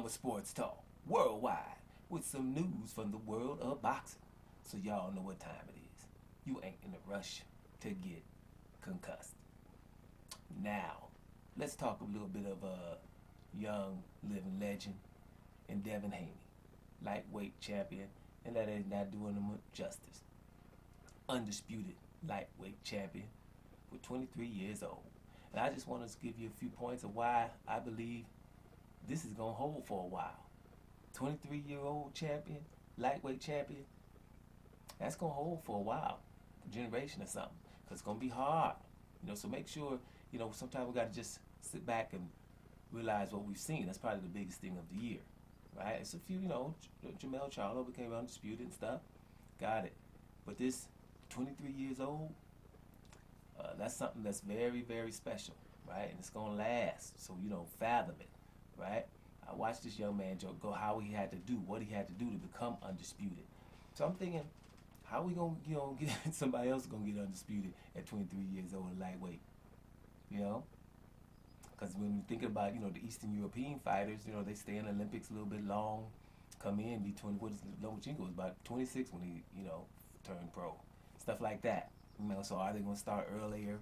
Bubba Sports Talk, worldwide, with some news from the world of boxing. So y'all know what time it is. You ain't in a rush to get concussed. Now, let's talk a little bit of a young living legend in Devin Haney, lightweight champion, and that is not doing him justice. Undisputed lightweight champion for 23 years old. And I just want to give you a few points of why I believe this is going to hold for a while. 23-year-old champion, lightweight champion, that's going to hold for a while, a generation or something, because it's going to be hard. So make sure, sometimes we got to just sit back and realize what we've seen. That's probably the biggest thing of the year, right? It's a few, Jamel Charlo became undisputed and stuff. Got it. But this 23 years old, that's something that's very, very special, right? And it's going to last, so you don't fathom it, right? I watched this young man go how he had to do, what he had to do to become undisputed. So I'm thinking, how we going to, get somebody else going to get undisputed at 23 years old and lightweight, Because when you're thinking about, the Eastern European fighters, they stay in the Olympics a little bit long, come in, be 20, what is Lomachenko was about 26 when he, turned pro. Stuff like that. So are they going to start earlier?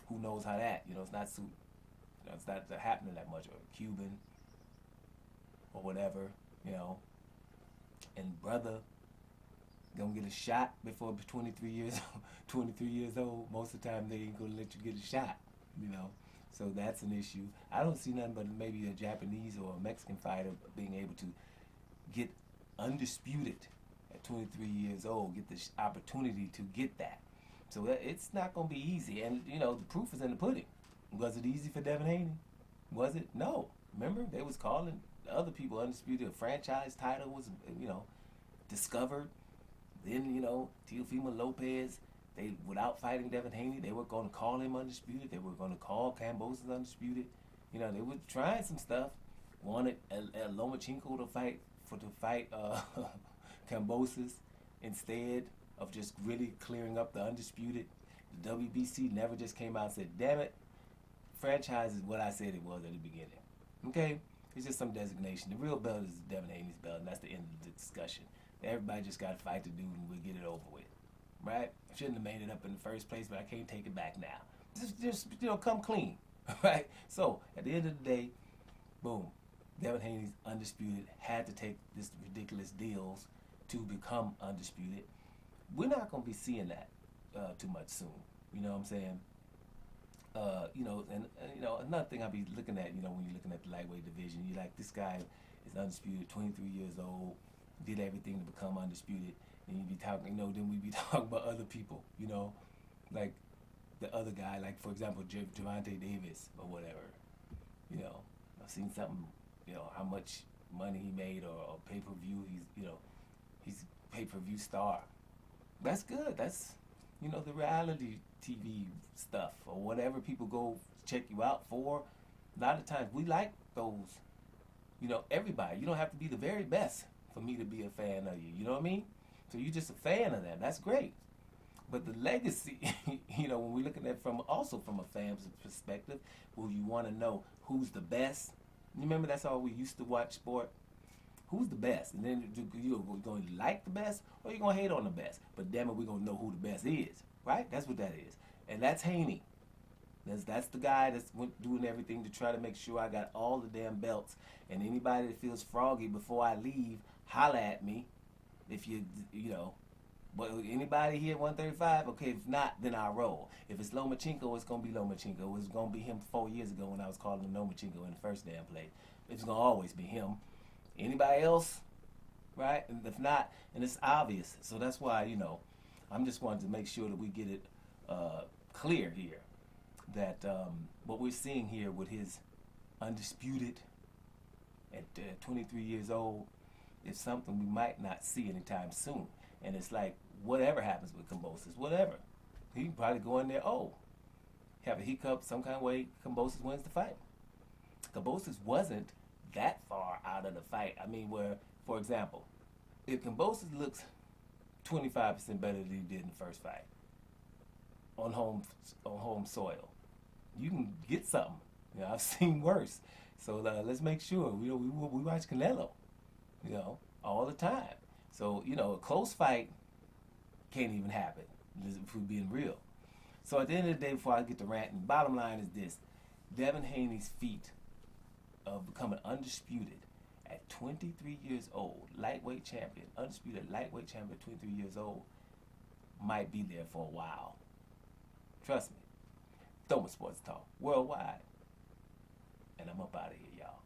Who knows how that, it's not so, it's not happening that much, or Cuban, or whatever, and brother gonna get a shot before 23 years old. 23 years old, most of the time they ain't gonna let you get a shot, So that's an issue. I don't see nothing but maybe a Japanese or a Mexican fighter being able to get undisputed at 23 years old, get the opportunity to get that. So it's not going to be easy. And, the proof is in the pudding. Was it easy for Devin Haney? Was it? No. Remember, they was calling the other people undisputed. A franchise title was, discovered. Then, Teofimo Lopez, without fighting Devin Haney, they were going to call him undisputed. They were going to call Kambosos undisputed. They were trying some stuff. Wanted Lomachenko to fight Kambosos instead of just really clearing up the undisputed. The WBC never just came out and said, damn it, franchise is what I said it was at the beginning. Okay? It's just some designation. The real belt is Devin Haney's belt, and that's the end of the discussion. Everybody just got to fight the dude and we'll get it over with. Right? I shouldn't have made it up in the first place, but I can't take it back now. Just come clean. Right? So, at the end of the day, boom. Devin Haney's undisputed, had to take this ridiculous deals to become undisputed. We're not going to be seeing that too much soon. You know what I'm saying? And another thing I'll be looking at, when you're looking at the lightweight division, you're like, this guy is undisputed, 23 years old, did everything to become undisputed. And you be talking, then we be talking about other people, like the other guy, like for example, Gervonta Davis or whatever. I've seen something, how much money he made or pay-per-view. He's pay-per-view star. That's good. That's, the reality TV stuff or whatever people go check you out for. A lot of times we like those, everybody. You don't have to be the very best for me to be a fan of you. You know what I mean? So you're just a fan of them. That's great. But the legacy, when we're looking at from a fan's perspective, well, you want to know who's the best. You remember that's how we used to watch sport? Who's the best? And then you're going to like the best or you're going to hate on the best. But damn it, we're going to know who the best is. Right? That's what that is. And that's Haney. That's the guy that's doing everything to try to make sure I got all the damn belts. And anybody that feels froggy before I leave, holla at me. If but anybody here at 135, okay, if not, then I'll roll. If it's Lomachenko, it's going to be Lomachenko. It was going to be him 4 years ago when I was calling him Lomachenko in the first damn play. It's going to always be him. Anybody else, right? And if not, and it's obvious. So that's why, I'm just wanting to make sure that we get it clear here that what we're seeing here with his undisputed at 23 years old is something we might not see anytime soon. And it's like, whatever happens with Kambosos, whatever. He can probably go in there, have a hiccup some kind of way, Kambosos wins the fight. Kambosos wasn't that far out of the fight. I mean, where, for example, if Kambosos looks 25% better than he did in the first fight on home soil, you can get something. I've seen worse. So let's make sure. We watch Canelo, all the time. So a close fight can't even happen if we're being real. So at the end of the day, before I get to ranting, bottom line is this: Devin Haney's feat of becoming undisputed at 23 years old, lightweight champion, undisputed lightweight champion at 23 years old, might be there for a while. Trust me. Throwing Sports Talk worldwide. And I'm up out of here, y'all.